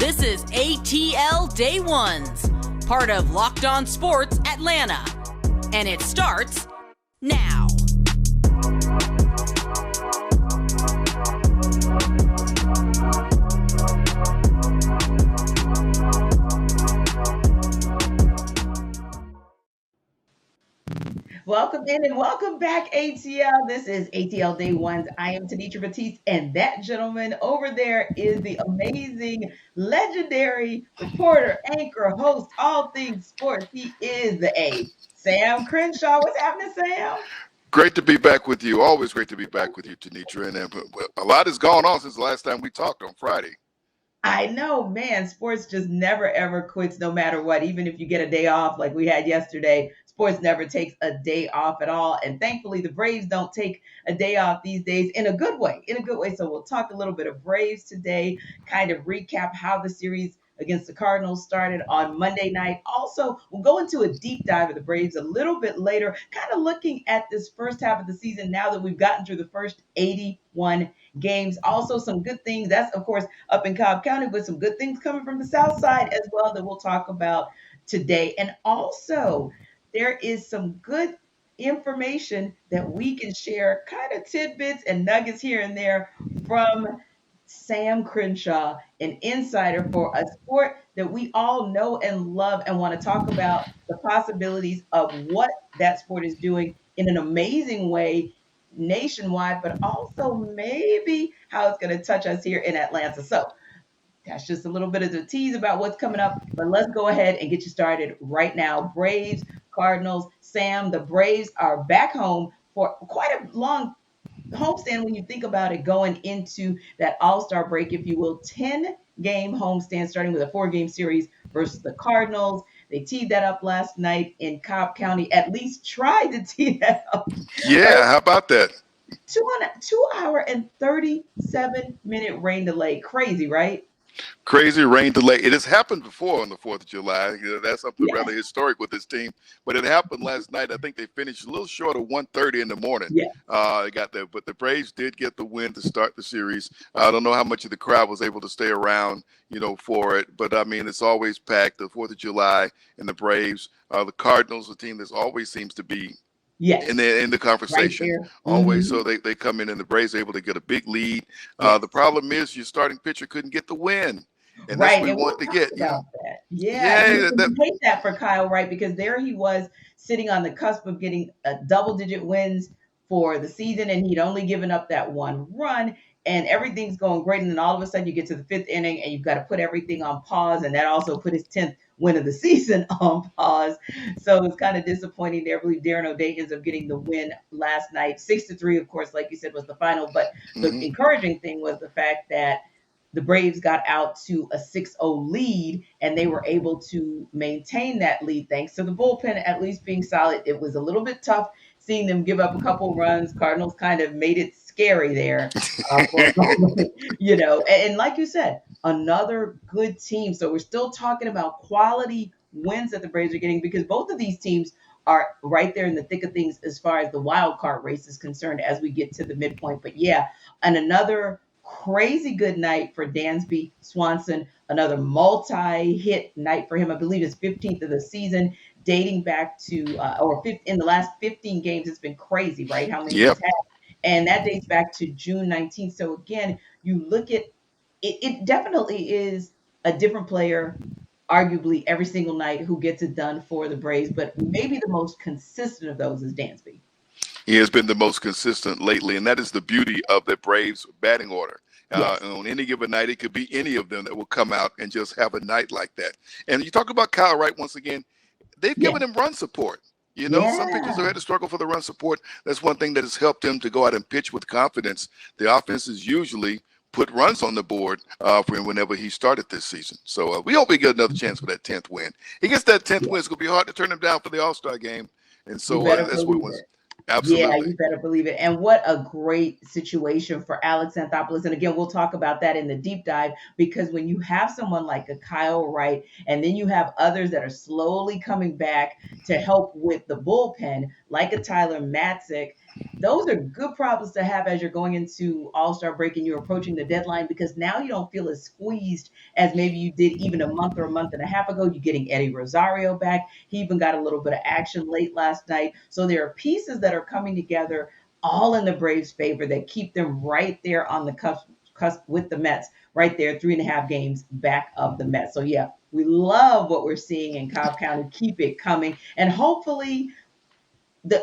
This is ATL Day Ones, part of Locked On Sports Atlanta. And it starts now. Welcome in and welcome back, ATL. This is ATL Day Ones. I am Tenitra Batiste, and that gentleman over there is the amazing, legendary reporter, anchor, host, all things sports. He is the A. Sam Crenshaw. What's happening, Sam? Great to be back with you. Always great to be back with you, Tenitra. And a lot has gone on since the last time we talked on Friday. I know, man, sports just never, ever quits no matter what. Even if you get a day off like we had yesterday, sports never takes a day off at all. And thankfully, the Braves don't take a day off these days in a good way, So we'll talk a little bit of Braves today, kind of recap how the series against the Cardinals started on Monday night. Also, we'll go into a deep dive of the Braves a little bit later, kind of looking at this first half of the season now that we've gotten through the first 81 games. Also, some good things. That's, of course, up in Cobb County, but some good things coming from the South Side as well that we'll talk about today. And also, there is some good information that we can share, kind of tidbits and nuggets here and there from Sam Crenshaw, an insider for a sport that we all know and love and want to talk about the possibilities of what that sport is doing in an amazing way nationwide, but also maybe how it's going to touch us here in Atlanta. So that's just a little bit of the tease about what's coming up, but let's go ahead and get you started right now. Braves, Cardinals, Sam, the Braves are back home for quite a long homestand when you think about it, going into that all-star break, if you will. 10-game homestand starting with a 4-game series versus the Cardinals. They teed that up last night in Cobb County, at least tried to tee that up. Yeah, how about that? 2 hour and 37-minute rain delay. Crazy, right? Crazy rain delay. It has happened before on the 4th of July. That's something Yeah. rather historic with this team. But it happened last night. I think they finished a little short of 1:30 in the morning. Yeah. Got there, but the Braves did get the win to start the series. I don't know how much of the crowd was able to stay around, for it. But I mean, it's always packed. The 4th of July and the Braves. The Cardinals, a team that always seems to be Yes. in the conversation, Right there. always. Mhm. So they come in and the Braves are able to get a big lead. The problem is your starting pitcher couldn't get the win. And that's Right. what we And want we'll to get. talk about that. Yeah. Yeah, You hate that for Kyle, right? Because there he was sitting on the cusp of getting a double-digit wins for the season, and he'd only given up that one run, and everything's going great. And then all of a sudden you get to the 5th inning and you've got to put everything on pause. And that also put his 10th win of the season on pause. So it's kind of disappointing there. I believe Darren O'Day ends up getting the win last night. 6-3, of course, like you said, was the final. But the encouraging thing was the fact that the Braves got out to a 6-0 lead, and they were able to maintain that lead thanks to the bullpen at least being solid. It was a little bit tough seeing them give up a couple runs. Cardinals kind of made it scary there for a moment, And like you said, another good team. So we're still talking about quality wins that the Braves are getting, because both of these teams are right there in the thick of things as far as the wild card race is concerned as we get to the midpoint. But yeah, and another crazy good night for Dansby Swanson, another multi-hit night for him. I believe it's 15th of the season, dating back to in the last 15 games. It's been crazy, right? How many he's had, and that dates back to June 19th. So again, you look at it, it definitely is a different player, arguably every single night, who gets it done for the Braves. But maybe the most consistent of those is Dansby. He has been the most consistent lately, and that is the beauty of the Braves batting order. Yes. On any given night, it could be any of them that will come out and just have a night like that. And you talk about Kyle Wright once again, they've given him run support. Some pitchers have had to struggle for the run support. That's one thing that has helped him to go out and pitch with confidence. The offenses usually put runs on the board for him whenever he started this season. So we hope he gets another chance for that 10th win. He gets that 10th win. It's going to be hard to turn him down for the All-Star game. And so that's what it was. Absolutely. Yeah, you better believe it. And what a great situation for Alex Anthopoulos. And again, we'll talk about that in the deep dive, because when you have someone like a Kyle Wright, and then you have others that are slowly coming back to help with the bullpen, like a Tyler Matzik, those are good problems to have as you're going into All-Star break and you're approaching the deadline, because now you don't feel as squeezed as maybe you did even a month or a month and a half ago. You're getting Eddie Rosario back. He even got a little bit of action late last night. So there are pieces that are coming together all in the Braves' favor that keep them right there on the cusp with the Mets, right there, 3.5 games back of the Mets. So yeah, we love what we're seeing in Cobb County. Keep it coming. And hopefully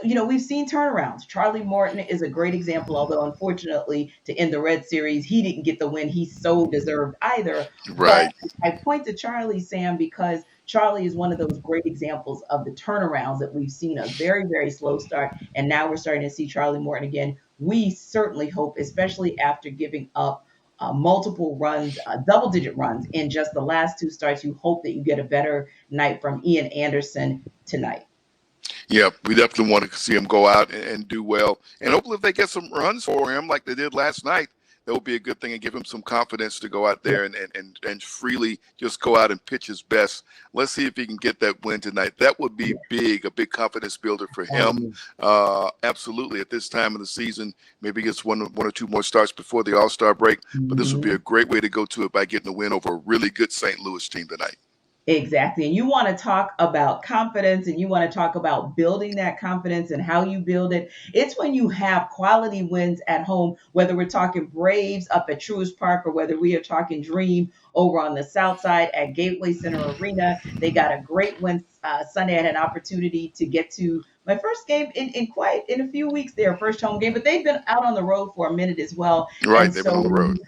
we've seen turnarounds. Charlie Morton is a great example, although unfortunately to end the Red Series, he didn't get the win he so deserved either. But Right. I point to Charlie, Sam, because Charlie is one of those great examples of the turnarounds that we've seen, a very, very slow start. And now we're starting to see Charlie Morton again. We certainly hope, especially after giving up multiple runs, double-digit runs in just the last two starts, you hope that you get a better night from Ian Anderson tonight. Yeah, we definitely want to see him go out and do well. And hopefully, if they get some runs for him like they did last night, that would be a good thing and give him some confidence to go out there and freely just go out and pitch his best. Let's see if he can get that win tonight. That would be big, a big confidence builder for him. Absolutely. At this time of the season, maybe gets one or two more starts before the All-Star break. But this would be a great way to go to it by getting a win over a really good St. Louis team tonight. Exactly. And you want to talk about confidence and you want to talk about building that confidence and how you build it. It's when you have quality wins at home, whether we're talking Braves up at Truist Park or whether we are talking Dream over on the South Side at Gateway Center Arena. They got a great win Sunday. I had an opportunity to get to my first game in a few weeks, their first home game, but they've been out on the road for a minute as well. Right, And they've been so on the road.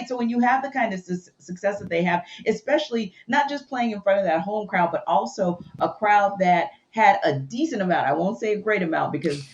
so when you have the kind of success that they have, especially not just playing in front of that home crowd, but also a crowd that had a decent amount. I won't say a great amount because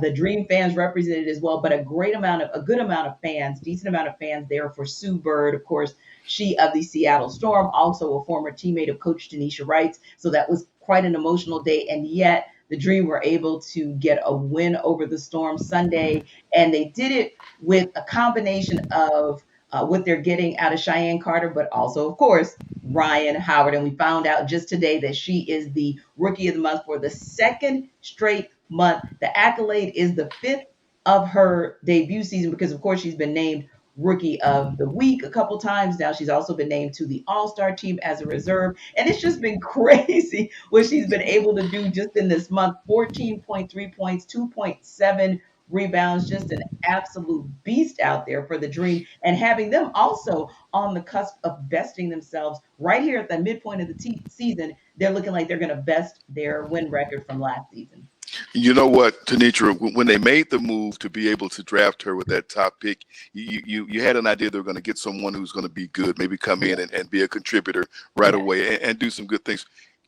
the Dream fans represented as well, but a good amount of fans, decent amount of fans there for Sue Bird, of course, she of the Seattle Storm, also a former teammate of Coach Tenitra Wright's. So that was quite an emotional day, and yet the Dream were able to get a win over the Storm Sunday, and they did it with a combination of what they're getting out of Cheyenne Carter, but also, of course, Ryan Howard. And we found out just today that she is the Rookie of the Month for the second straight month. The accolade is the fifth of her debut season because, of course, she's been named Rookie of the Week a couple times. Now she's also been named to the All-Star team as a reserve. And it's just been crazy what she's been able to do just in this month. 14.3 points, 2.7 rebounds, just an absolute beast out there for the Dream, and having them also on the cusp of besting themselves right here at the midpoint of the season. They're looking like they're going to best their win record from last season. You know what, Tenitra, when they made the move to be able to draft her with that top pick, you had an idea they were going to get someone who's going to be good, maybe come in and be a contributor right away and do some good things.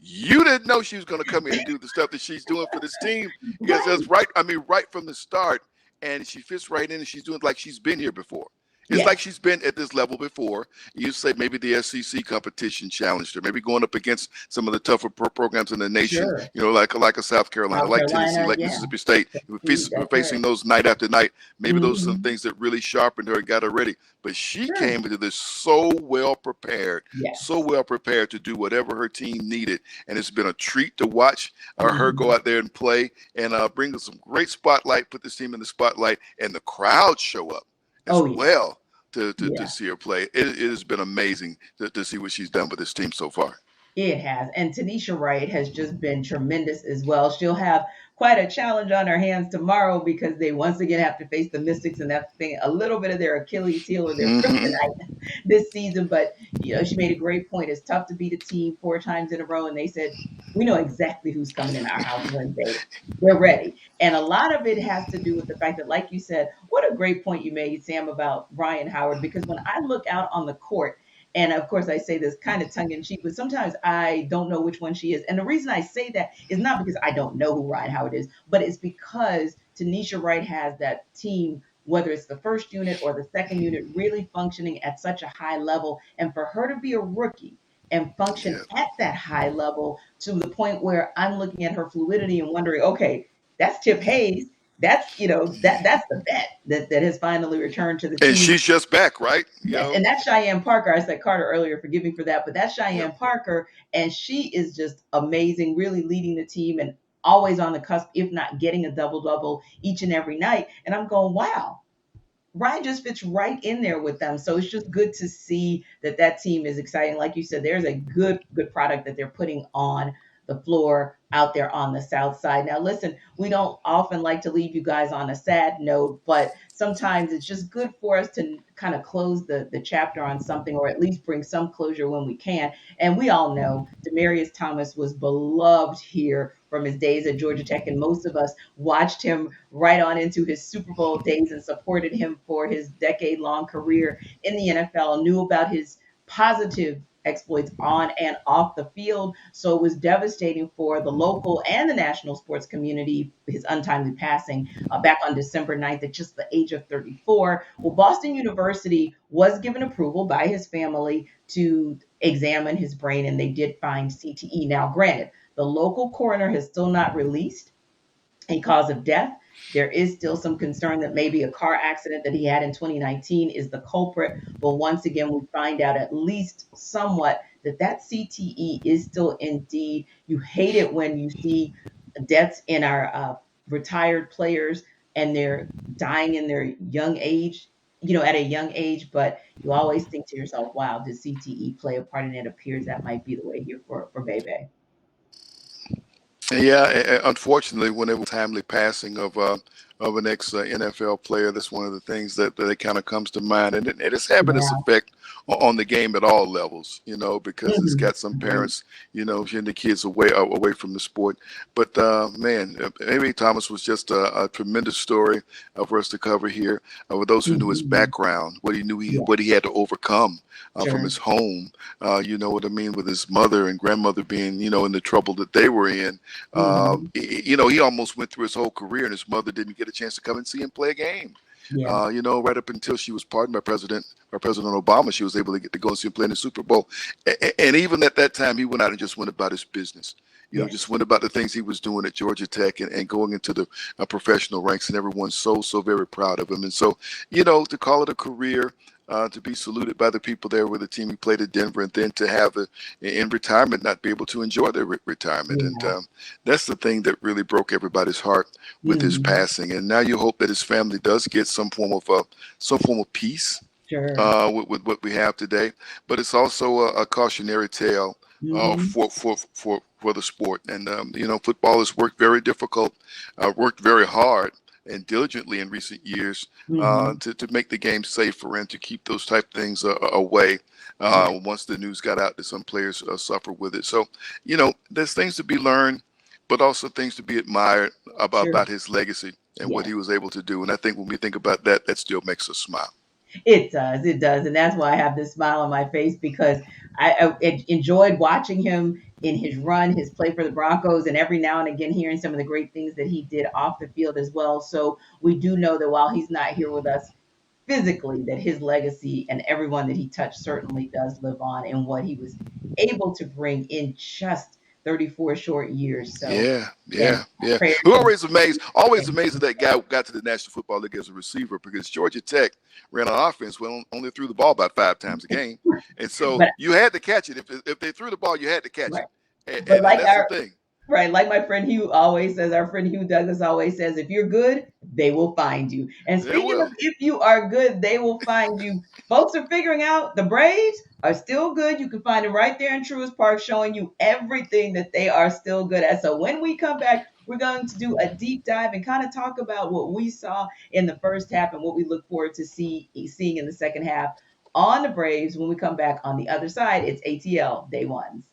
You didn't know she was going to come in and do the stuff that she's doing for this team, because that's right. I mean, right from the start, and she fits right in, and she's doing it like she's been here before. It's like she's been at this level before. You say maybe the SEC competition challenged her, maybe going up against some of the tougher programs in the nation, like a South Carolina, like Tennessee, like Mississippi State. We're facing those night after night. Maybe those are some things that really sharpened her and got her ready. But she came into this so well prepared to do whatever her team needed. And it's been a treat to watch her go out there and play and bring us some great spotlight, put this team in the spotlight, and the crowd show up as well to see her play. It has been amazing to see what she's done with this team so far. It has. And Tanisha Wright has just been tremendous as well. She'll have quite a challenge on her hands tomorrow because they once again have to face the Mystics, and that's been a little bit of their Achilles heel or their kryptonite this season. But, she made a great point. It's tough to beat a team 4 times in a row. And they said, we know exactly who's coming in our house Wednesday. We're ready. And a lot of it has to do with the fact that, like you said, what a great point you made, Sam, about Ryan Howard, because when I look out on the court, and of course, I say this kind of tongue in cheek, but sometimes I don't know which one she is. And the reason I say that is not because I don't know who Ryan Howard is, but it's because Tanisha Wright has that team, whether it's the first unit or the second unit, really functioning at such a high level. And for her to be a rookie and function at that high level to the point where I'm looking at her fluidity and wondering, okay, that's Tip Hayes. That's that's the vet that has finally returned to the team. And she's just back, right? And that's Cheyenne Parker. I said Carter earlier, forgive me for that, but that's Cheyenne Parker, and she is just amazing, really leading the team. And always on the cusp, if not getting a double-double each and every night. And I'm going, wow, Ryan just fits right in there with them. So it's just good to see that that team is exciting. Like you said, there's a good product that they're putting on the floor out there on the South Side. Now, listen, we don't often like to leave you guys on a sad note, but sometimes it's just good for us to kind of close the chapter on something, or at least bring some closure when we can. And we all know Demaryius Thomas was beloved here from his days at Georgia Tech, and most of us watched him right on into his Super Bowl days and supported him for his decade-long career in the NFL, knew about his positive exploits on and off the field. So it was devastating for the local and the national sports community, his untimely passing back on December 9th at just the age of 34. Well, Boston University was given approval by his family to examine his brain, and they did find CTE. Now, granted, the local coroner has still not released a cause of death. There is still some concern that maybe a car accident that he had in 2019 is the culprit. But once again, we find out at least somewhat that that CTE is still indeed. You hate it when you see deaths in our retired players and they're dying in their young age, at a young age. But you always think to yourself, wow, did CTE play a part in it? It appears that might be the way here for Bebe. Yeah, unfortunately, when it was timely passing of an ex NFL player, that's one of the things that kind of comes to mind, and it's having this Yeah. effect on the game at all levels, because it's got some Mhm. parents, sending the kids away from the sport. But man, maybe Thomas was just a tremendous story for us to cover here. For those who knew his Mhm. background, what he knew, Yeah, what he had to overcome from sure. his home, you know what I mean, with his mother and grandmother being, in the trouble that they were in. Mhm. He almost went through his whole career, and his mother didn't get a chance to come and see him play a game. Yeah. Right up until she was pardoned by President Obama, she was able to get to go and see him play in the Super Bowl. And even at that time, he went out and just went about his business. Just Yes. went about the things he was doing at Georgia Tech, and going into the professional ranks, and everyone's so very proud of him. And so, to call it a career, to be saluted by the people there with the team he played at Denver, and then to have in retirement not be able to enjoy their retirement. And Yeah. that's the thing that really broke everybody's heart with his Mhm. passing. And now you hope that his family does get some form of peace Sure. with what we have today. But it's also a cautionary tale Mhm. for the sport. And football has worked very hard and diligently in recent years Mhm. to make the game safer and to keep those type things away. Yeah. Once the news got out that some players suffer with it, so there's things to be learned, but also things to be admired Sure. about his legacy and what Yeah. he was able to do. And I think when we think about that, that still makes us smile. It does. It does. And that's why I have this smile on my face, because I enjoyed watching him in his run, his play for the Broncos, and every now and again hearing some of the great things that he did off the field as well. So we do know that while he's not here with us physically, that his legacy and everyone that he touched certainly does live on in what he was able to bring in just 34 short years. So Yeah, again, yeah, yeah. prayers We're to always amazed that that guy got to the National Football League as a receiver, because Georgia Tech ran an offense well only threw the ball about 5 times a game, and so but you had to catch it. If they threw the ball, you had to catch right. it, and, But and, and like that's the our thing. Right, like my friend Hugh always says, our friend Hugh Douglas always says, if you're good, they will find you. And They speaking of will. if you are good, they will find you. Folks are figuring out the Braves are still good. You can find them right there in Truist Park showing you everything that they are still good at. So when we come back, we're going to do a deep dive and kind of talk about what we saw in the first half and what we look forward to seeing in the second half on the Braves when we come back on the other side. It's ATL Day Ones.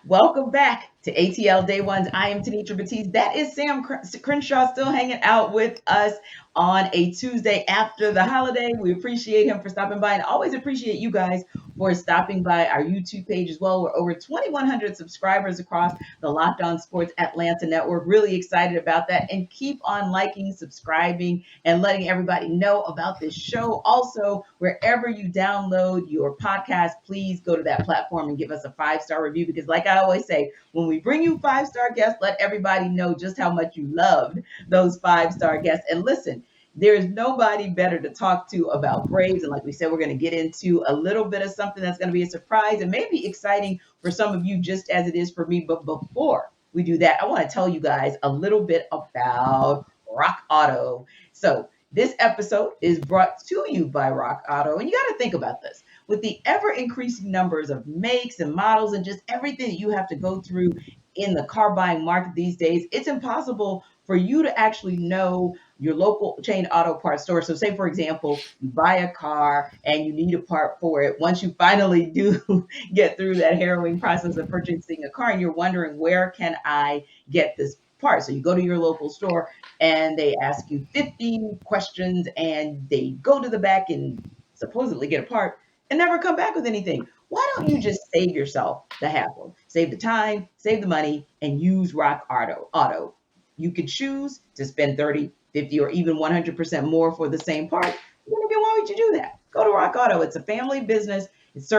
Welcome back to ATL Day Ones. I am Tenitra Batiste. That is Sam Crenshaw still hanging out with us on a Tuesday after the holiday. We appreciate him for stopping by, and always appreciate you guys for stopping by our YouTube page as well. We're over 2,100 subscribers across the Locked On Sports Atlanta network. Really excited about that. And keep on liking, subscribing, and letting everybody know about this show. Also, wherever you download your podcast, please go to that platform and give us a 5-star review, because like I always say, when we bring you 5-star guests, let everybody know just how much you loved those 5-star guests. And listen, there's nobody better to talk to about Braves. And like we said, we're going to get into a little bit of something that's going to be a surprise and maybe exciting for some of you, just as it is for me. But before we do that, I want to tell you guys a little bit about Rock Auto. So this episode is brought to you by Rock Auto. And you got to think about this. With the ever increasing numbers of makes and models and just everything that you have to go through in the car buying market these days, it's impossible for you to actually know your local chain auto parts store. So say, for example, you buy a car and you need a part for it. Once you finally do get through that harrowing process of purchasing a car and you're wondering, where can I get this part? So you go to your local store and they ask you 15 questions and they go to the back and supposedly get a part and never come back with anything. Why don't you just save yourself the hassle, save the time, save the money, and use Rock Auto? You could choose to spend 30, 50, or even 100% more for the same part. Why would you do that? Go to Rock Auto. It's a family business. It's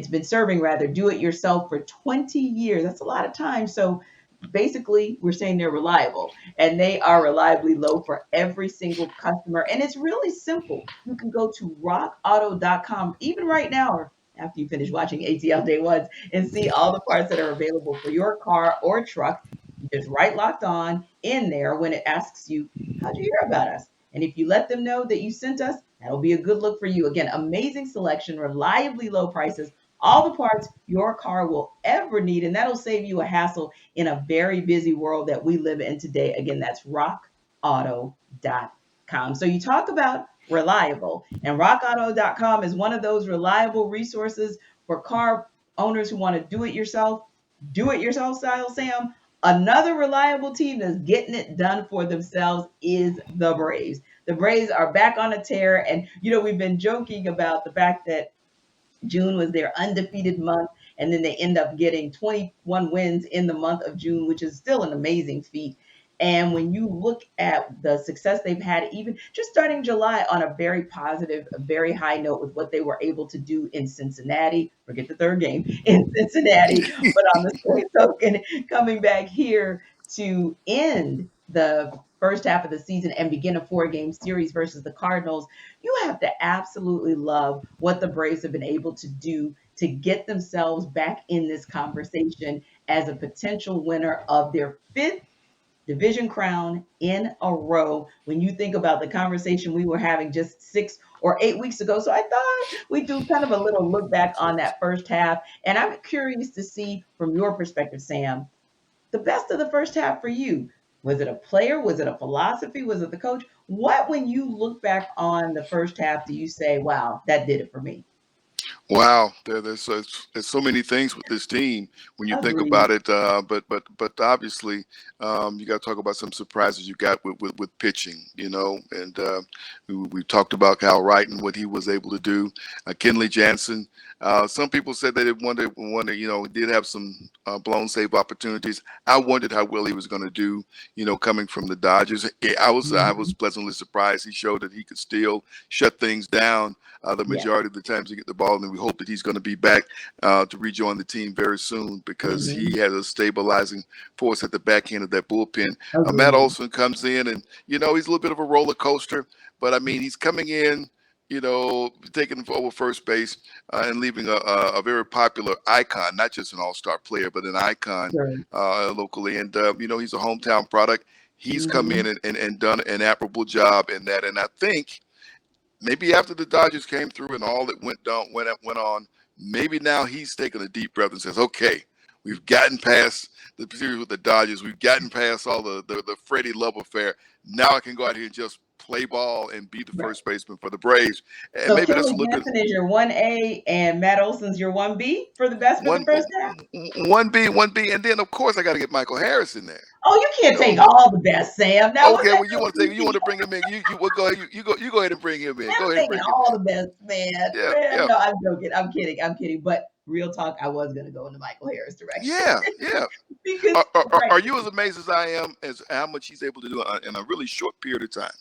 been serving do it yourself for 20 years. That's a lot of time. So basically, we're saying they're reliable, and they are reliably low for every single customer. And it's really simple. You can go to rockauto.com even right now, or after you finish watching ATL Day Ones, and see all the parts that are available for your car or truck. You just write Locked On in there when it asks you, how'd you hear about us? And if you let them know that you sent us, that'll be a good look for you. Again, amazing selection, reliably low prices, all the parts your car will ever need, and that'll save you a hassle in a very busy world that we live in today. Again, that's rockauto.com. So you talk about reliable, and rockauto.com is one of those reliable resources for car owners who want to do it yourself style, Sam. Another reliable team that's getting it done for themselves is the Braves. The Braves are back on a tear, and we've been joking about the fact that June was their undefeated month, and then they end up getting 21 wins in the month of June, which is still an amazing feat. And when you look at the success they've had, even just starting July on a very positive, a very high note with what they were able to do in Cincinnati, forget the third game in Cincinnati, but on the same token, coming back here to end the first half of the season and begin a 4-game series versus the Cardinals, you have to absolutely love what the Braves have been able to do to get themselves back in this conversation as a potential winner of their 5th division crown in a row. When you think about the conversation we were having just 6 or 8 weeks ago. So I thought we'd do kind of a little look back on that first half. And I'm curious to see from your perspective, Sam, the best of the first half for you. Was it a player? Was it a philosophy? Was it the coach? What, when you look back on the first half, do you say, wow, that did it for me? Wow, there's so many things with this team when you think Agreed. about it. But obviously, you got to talk about some surprises you got with pitching, and we talked about Kyle Wright and what he was able to do. Kenley Jansen. Some people said they did wonder, he did have some blown save opportunities. I wondered how well he was going to do, coming from the Dodgers. I was pleasantly surprised. He showed that he could still shut things down the majority of the times he get the ball, and we hope that he's going to be back to rejoin the team very soon because he has a stabilizing force at the back end of that bullpen. Matt Olson comes in, and he's a little bit of a roller coaster, but I mean he's coming in, taking over first base and leaving a very popular icon, not just an all-star player, but an icon locally. And he's a hometown product. He's come in and done an admirable job in that, and I think maybe after the Dodgers came through and all that went on, maybe now he's taking a deep breath and says, okay, we've gotten past the series with the Dodgers. We've gotten past all the Freddie love affair. Now I can go out here and just play ball and be the first baseman for the Braves. And so maybe that's a Kenley little Jansen is your 1A and Matt Olson's your 1B for the best for the first half? 1B. And then, of course, I got to get Michael Harris in there. Oh, you can't take all the best, Sam. Now, okay, well, you want to bring him in. Go ahead. You go ahead and bring him in. Go ahead and bring him in. All the best, man. Yeah. No, I'm joking. I'm kidding. But real talk, I was going to go in the Michael Harris direction. Yeah. Because, are you as amazed as I am as how much he's able to do in a really short period of time?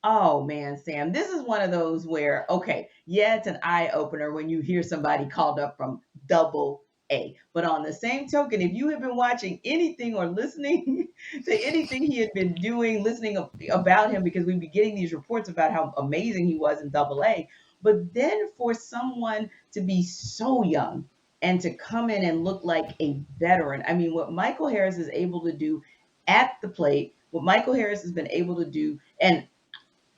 Oh man, Sam, this is one of those where, okay, yeah, it's an eye opener when you hear somebody called up from AA. But on the same token, if you have been watching anything or listening to anything he had been doing, listening about him, because we'd be getting these reports about how amazing he was in AA. But then for someone to be so young and to come in and look like a veteran. I mean, what Michael Harris is able to do at the plate, what Michael Harris has been able to do, and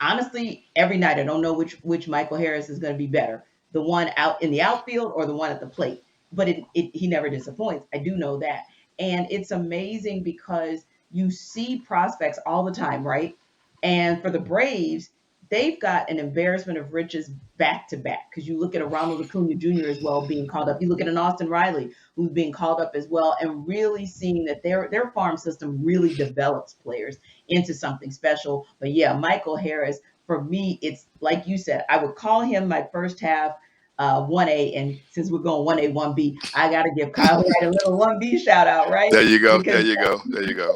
honestly, every night I don't know which Michael Harris is going to be better, the one out in the outfield or the one at the plate. But he never disappoints. I do know that, and it's amazing because you see prospects all the time, right? And for the Braves, they've got an embarrassment of riches back to back because you look at a Ronald Acuna Jr. as well being called up. You look at an Austin Riley who's being called up as well, and really seeing that their farm system really develops players into something special. But yeah, Michael Harris, for me, it's like you said, I would call him my first half 1A. And since we're going 1A, 1B, I got to give Kyle Wright a little 1B shout out, right? There you go. Because There you go. There you go.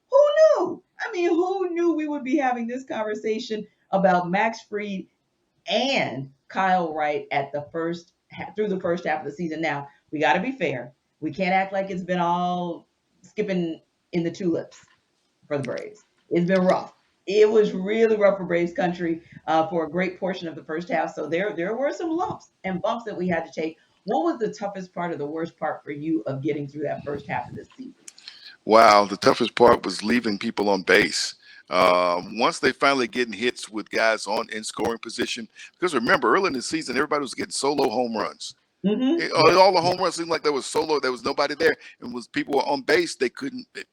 Who knew? I mean, who knew we would be having this conversation about Max Fried and Kyle Wright at the through the first half of the season? Now, we got to be fair. We can't act like it's been all skipping in the tulips for the Braves. It's been rough. It was really rough for Braves country for a great portion of the first half. So there were some lumps and bumps that we had to take. What was the toughest part or the worst part for you of getting through that first half of this season? Wow, the toughest part was leaving people on base. Once they finally getting hits with guys in scoring position, because remember early in the season everybody was getting solo home runs. All the home runs seemed like there was solo. There was nobody there, and people were on base. They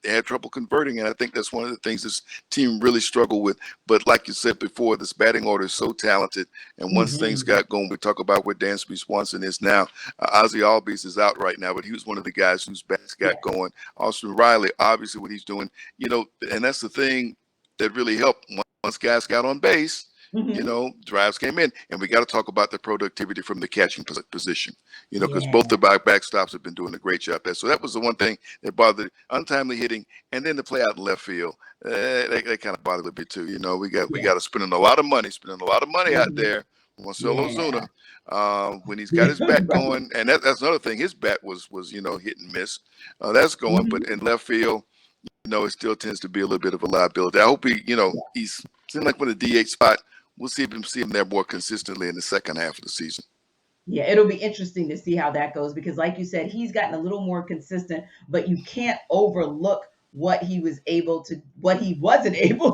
had trouble converting, and I think that's one of the things this team really struggled with. But like you said before, this batting order is so talented, and once things got going, we talk about where Dansby Swanson is now. Ozzie Albies is out right now, but he was one of the guys whose bats got going. Austin Riley, obviously, what he's doing, and that's the thing that really helped once guys got on base. Drives came in, and we got to talk about the productivity from the catching position, because both the backstops have been doing a great job there. So that was the one thing that bothered, untimely hitting, and then the play out in left field. They kind of bothered a bit too. We got to spending a lot of money out there. Marcell Ozuna, when he's got his bat going, and that's another thing. His bat was hit and miss. That's going, but in left field, it still tends to be a little bit of a liability. I hope he's seemed like with a DH spot. We'll see him there more consistently in the second half of the season. Yeah, it'll be interesting to see how that goes because, like you said, he's gotten a little more consistent, but you can't overlook what he wasn't able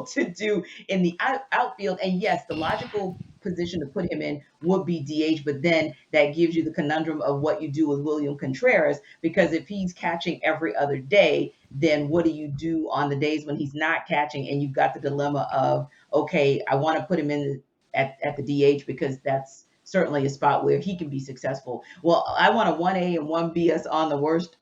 to do in the outfield. And yes, the logical position to put him in would be DH, but then that gives you the conundrum of what you do with William Contreras, because if he's catching every other day, then what do you do on the days when he's not catching? And you've got the dilemma of, okay, I want to put him in at the DH because that's certainly a spot where he can be successful. Well, I want a 1A and 1B us on the worst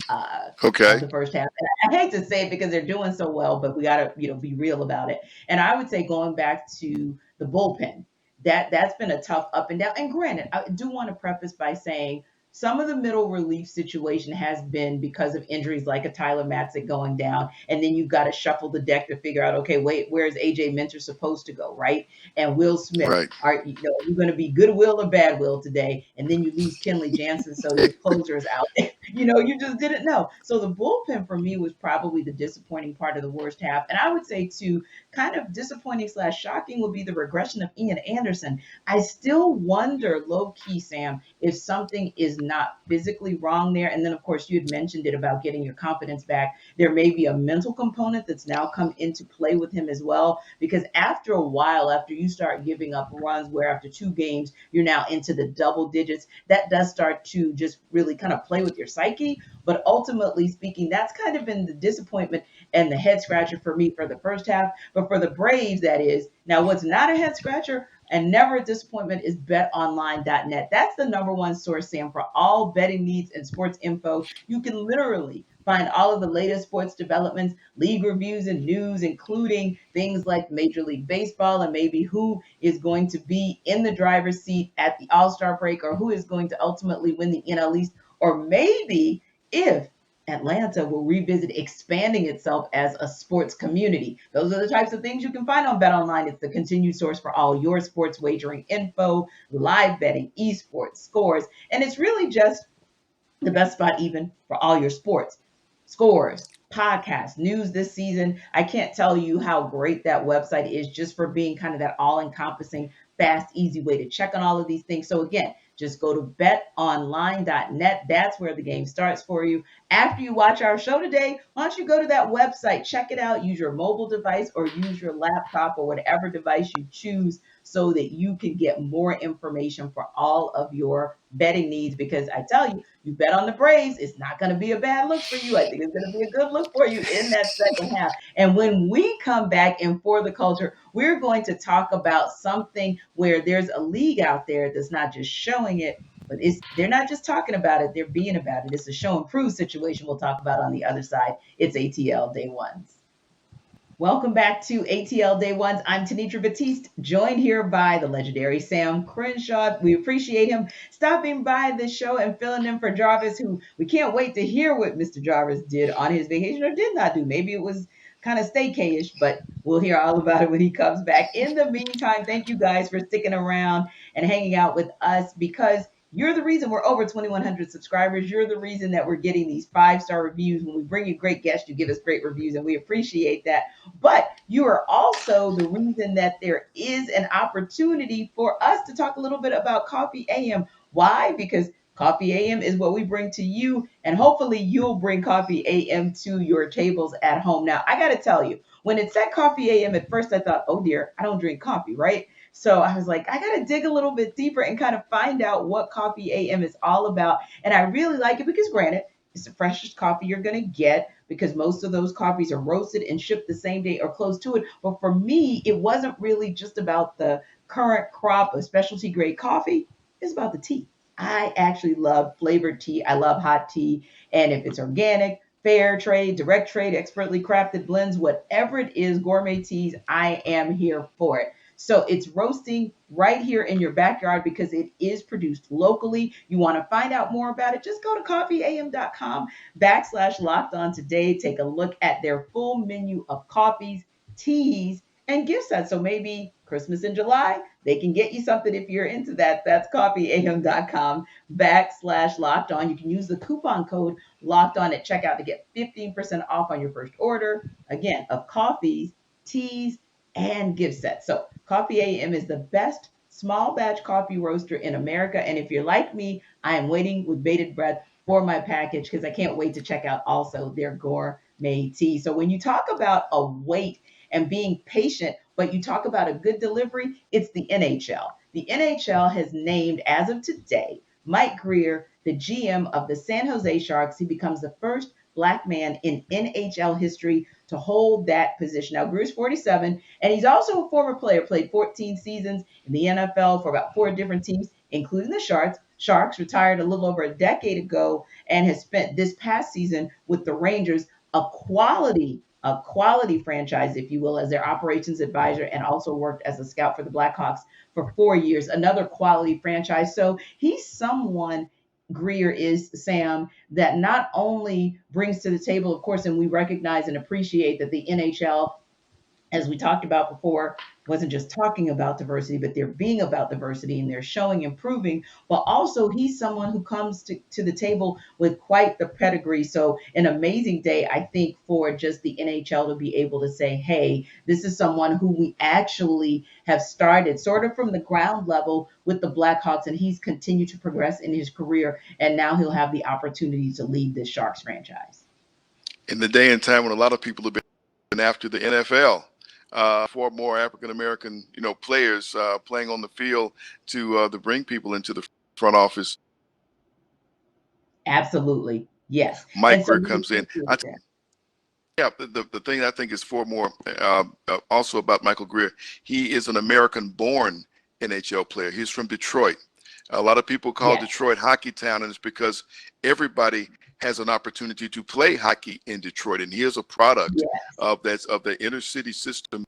of the first half. And I hate to say it because they're doing so well, but we got to be real about it. And I would say going back to the bullpen, that's been a tough up and down. And granted, I do want to preface by saying some of the middle relief situation has been because of injuries like a Tyler Matzik going down. And then you've got to shuffle the deck to figure out, okay, wait, where's AJ Minter supposed to go, right? And Will Smith, are you going to be goodwill or bad will today? And then you lose Kenley Jansen, so your closer is out. You just didn't know. So the bullpen for me was probably the disappointing part of the worst half. And I would say too, kind of disappointing / shocking would be the regression of Ian Anderson. I still wonder, low key, Sam, if something is not physically wrong there. And then, of course, you had mentioned it about getting your confidence back. There may be a mental component that's now come into play with him as well, because after a while, after you start giving up runs where after 2 games, you're now into the double digits, that does start to just really kind of play with your psyche. But ultimately speaking, that's kind of been the disappointment and the head scratcher for me for the first half. But for the Braves, that is. Now, what's not a head scratcher and never a disappointment is betonline.net. That's the number one source, Sam, for all betting needs and sports info. You can literally find all of the latest sports developments, league reviews, and news, including things like Major League Baseball and maybe who is going to be in the driver's seat at the All-Star break or who is going to ultimately win the NL East, or maybe if Atlanta will revisit expanding itself as a sports community. Those are the types of things you can find on BetOnline. It's the continued source for all your sports wagering info, live betting, esports, scores, and it's really just the best spot even for all your sports, scores, podcasts, news this season. I can't tell you how great that website is just for being kind of that all-encompassing, fast, easy way to check on all of these things. So again, Just go to betonline.net. That's where the game starts for you. After you watch our show today, why don't you go to that website, check it out, use your mobile device or use your laptop or whatever device you choose so that you can get more information for all of your betting needs. Because I tell you, you bet on the Braves, it's not going to be a bad look for you. I think it's going to be a good look for you in that second half. And when we come back in For the Culture, we're going to talk about something where there's a league out there that's not just showing it, but they're not just talking about it, they're being about it. It's a show and prove situation we'll talk about on the other side. It's ATL Day Ones. Welcome back to ATL Day Ones. I'm Tenitra Batiste, joined here by the legendary Sam Crenshaw. We appreciate him stopping by the show and filling in for Jarvis, who we can't wait to hear what Mr. Jarvis did on his vacation or did not do. Maybe it was kind of staycation-ish, but we'll hear all about it when he comes back. In the meantime, thank you guys for sticking around and hanging out with us, because you're the reason we're over 2,100 subscribers. You're the reason that we're getting these 5-star reviews. When we bring you great guests, you give us great reviews, and we appreciate that. But you are also the reason that there is an opportunity for us to talk a little bit about Coffee AM. Why? Because Coffee AM is what we bring to you, and hopefully you'll bring Coffee AM to your tables at home. Now, I got to tell you, when it said Coffee AM, at first I thought, oh dear, I don't drink coffee, right? So I was like, I got to dig a little bit deeper and kind of find out what Coffee AM is all about. And I really like it because, granted, it's the freshest coffee you're going to get, because most of those coffees are roasted and shipped the same day or close to it. But for me, it wasn't really just about the current crop of specialty grade coffee. It's about the tea. I actually love flavored tea. I love hot tea. And if it's organic, fair trade, direct trade, expertly crafted blends, whatever it is, gourmet teas, I am here for it. So it's roasting right here in your backyard because it is produced locally. You want to find out more about it, just go to coffeeam.com/locked on today. Take a look at their full menu of coffees, teas, and gift sets. So maybe Christmas in July, they can get you something if you're into that. That's coffeeam.com/locked on. You can use the coupon code locked on at checkout to get 15% off on your first order. Again, of coffees, teas, and gift sets. So Coffee AM is the best small batch coffee roaster in America. And if you're like me, I am waiting with bated breath for my package because I can't wait to check out also their gourmet tea. So when you talk about a wait and being patient, but you talk about a good delivery, it's the NHL. The NHL has named, as of today, Mike Grier the GM of the San Jose Sharks. He becomes the first Black man in NHL history to hold that position. Now, Grier's 47, and he's also a former player, played 14 seasons in the NFL for about 4 different teams, including the Sharks. Sharks retired a little over a decade ago and has spent this past season with the Rangers, a quality franchise, if you will, as their operations advisor, and also worked as a scout for the Blackhawks for 4 years, another quality franchise. So he's someone, Grier is, Sam, that not only brings to the table, of course, and we recognize and appreciate that the NHL, as we talked about before, wasn't just talking about diversity, but they're being about diversity and they're showing improving. But also, he's someone who comes to the table with quite the pedigree. So an amazing day, I think, for just the NHL to be able to say, hey, this is someone who we actually have started sort of from the ground level with the Blackhawks, and he's continued to progress in his career. And now he'll have the opportunity to lead the Sharks franchise. In the day and time when a lot of people have been after the NFL, for more African American, players playing on the field to bring people into the front office. Absolutely, yes. Mike Grier comes in. The thing I think is for more also about Michael Grier, he is an American-born NHL player. He's from Detroit. A lot of people call Detroit Hockey Town, and it's because everybody has an opportunity to play hockey in Detroit, and he is a product of the inner city system,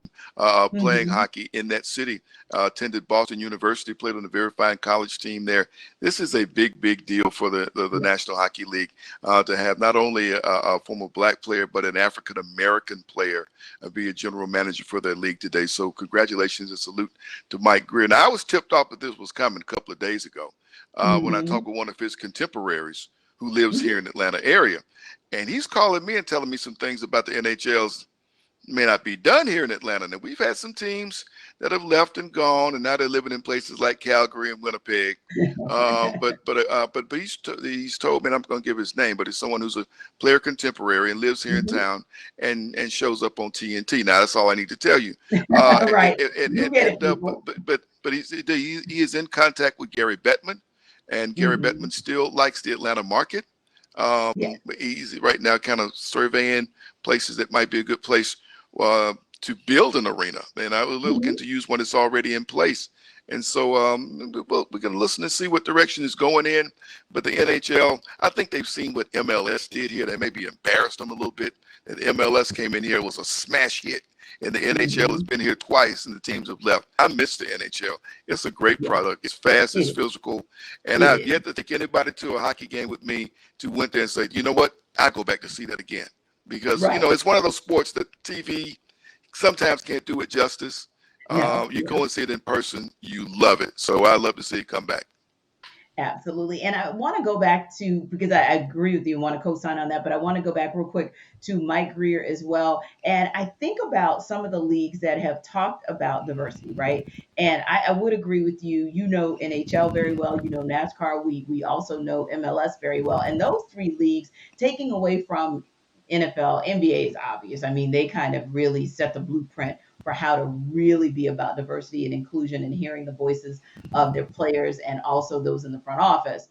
playing hockey in that city. Attended Boston University, played on a very fine college team there. This is a big deal for the National Hockey League to have not only a former Black player but an African American player be a general manager for their league today. So congratulations and salute to Mike Grier. Now, I was tipped off that this was coming a couple of days ago when I talked with one of his contemporaries who lives here in the Atlanta area. And he's calling me and telling me some things about the NHL's may not be done here in Atlanta. Now, we've had some teams that have left and gone, and now they're living in places like Calgary and Winnipeg. But he's told me, and I'm going to give his name, but he's someone who's a player contemporary and lives here in town and shows up on TNT. Now, that's all I need to tell you. Right. But he is in contact with Gary Bettman, and Gary Bettman still likes the Atlanta market. He's right now kind of surveying places that might be a good place to build an arena. And I was looking to use one that's already in place. And so we're going to listen and see what direction is going in. But the NHL, I think they've seen what MLS did here. They maybe embarrassed them a little bit. And MLS came in here, was a smash hit. And the NHL has been here twice, and the teams have left. I miss the NHL. It's a great product. It's fast. It's physical. And I've yet to take anybody to a hockey game with me to went there and say, you know what? I'll go back to see that again. Because, it's one of those sports that TV sometimes can't do it justice. You go and see it in person. You love it. So I love to see it come back. Absolutely. And I want to go back to, because I agree with you, I want to co-sign on that, but I want to go back real quick to Mike Grier as well. And I think about some of the leagues that have talked about diversity, right? And I would agree with you. You know NHL very well. You know NASCAR. We also know MLS very well. And those three leagues, taking away from NFL, NBA is obvious. I mean, they kind of really set the blueprint for how to really be about diversity and inclusion and hearing the voices of their players and also those in the front office.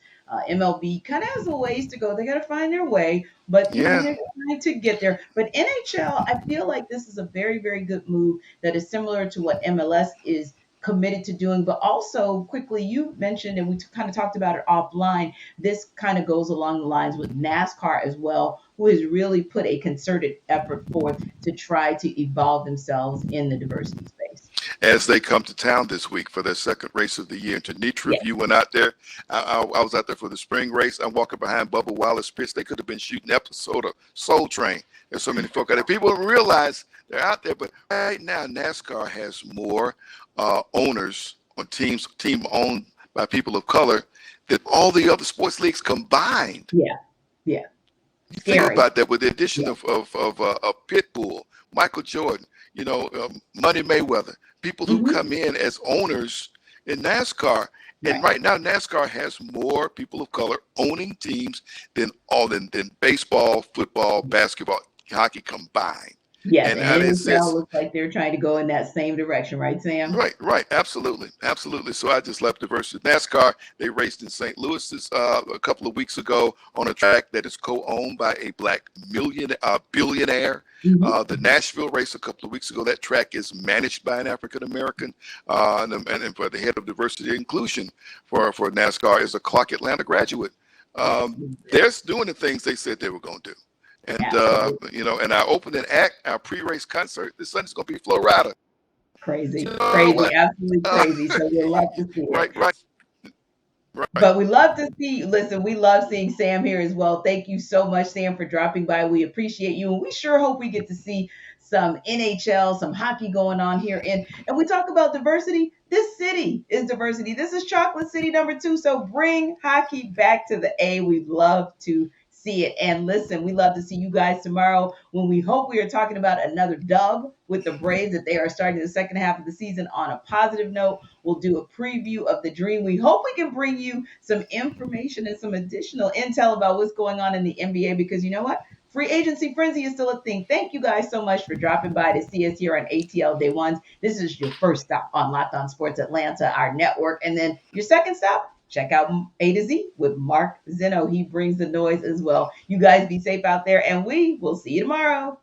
MLB kind of has a ways to go. They got to find their way, but they're trying to get there. But NHL, I feel like this is a very, very good move that is similar to what MLS is committed to doing. But also quickly, you mentioned, and we kind of talked about it offline, this kind of goes along the lines with NASCAR as well, who has really put a concerted effort forth to try to evolve themselves in the diversity space. As they come to town this week for their second race of the year. Tenitra, if you went out there, I was out there for the spring race. I'm walking behind Bubba Wallace Pitts. They could have been shooting episode of Soul Train. There's so many folk out there. People don't realize they're out there, but right now NASCAR has more owners on team owned by people of color than all the other sports leagues combined. Yeah. You think about that with the addition of Pitbull, Michael Jordan, Money Mayweather, people who come in as owners in NASCAR. And right now, NASCAR has more people of color owning teams than baseball, football, basketball, hockey combined. Yes, and it looks like they're trying to go in that same direction, right, Sam? Right. Absolutely. So I just love diversity. NASCAR, they raced in St. Louis a couple of weeks ago on a track that is co-owned by a black billionaire. The Nashville race a couple of weeks ago, that track is managed by an African-American. And for the head of diversity and inclusion for NASCAR is a Clark Atlanta graduate. They're doing the things they said they were going to do. And, and our opening act, our pre-race concert, this Sunday's going to be Flo Rida. Crazy, absolutely crazy. So we'll love to see it. Right. But we love to see, we love seeing Sam here as well. Thank you so much, Sam, for dropping by. We appreciate you. And we sure hope we get to see some NHL, some hockey going on here. And we talk about diversity. This city is diversity. This is Chocolate City #2. So bring hockey back to the A. We'd love to see it. And listen, we love to see you guys tomorrow when we hope we are talking about another dub with the Braves, that they are starting the second half of the season on a positive note. We'll do a preview of the Dream. We hope we can bring you some information and some additional intel about what's going on in the NBA, because you know what? Free agency frenzy is still a thing. Thank you guys so much for dropping by to see us here on ATL Day Ones. This is your first stop on Locked On Sports Atlanta, our network. And then your second stop, check out A to Z with Mark Zeno. He brings the noise as well. You guys be safe out there, and we will see you tomorrow.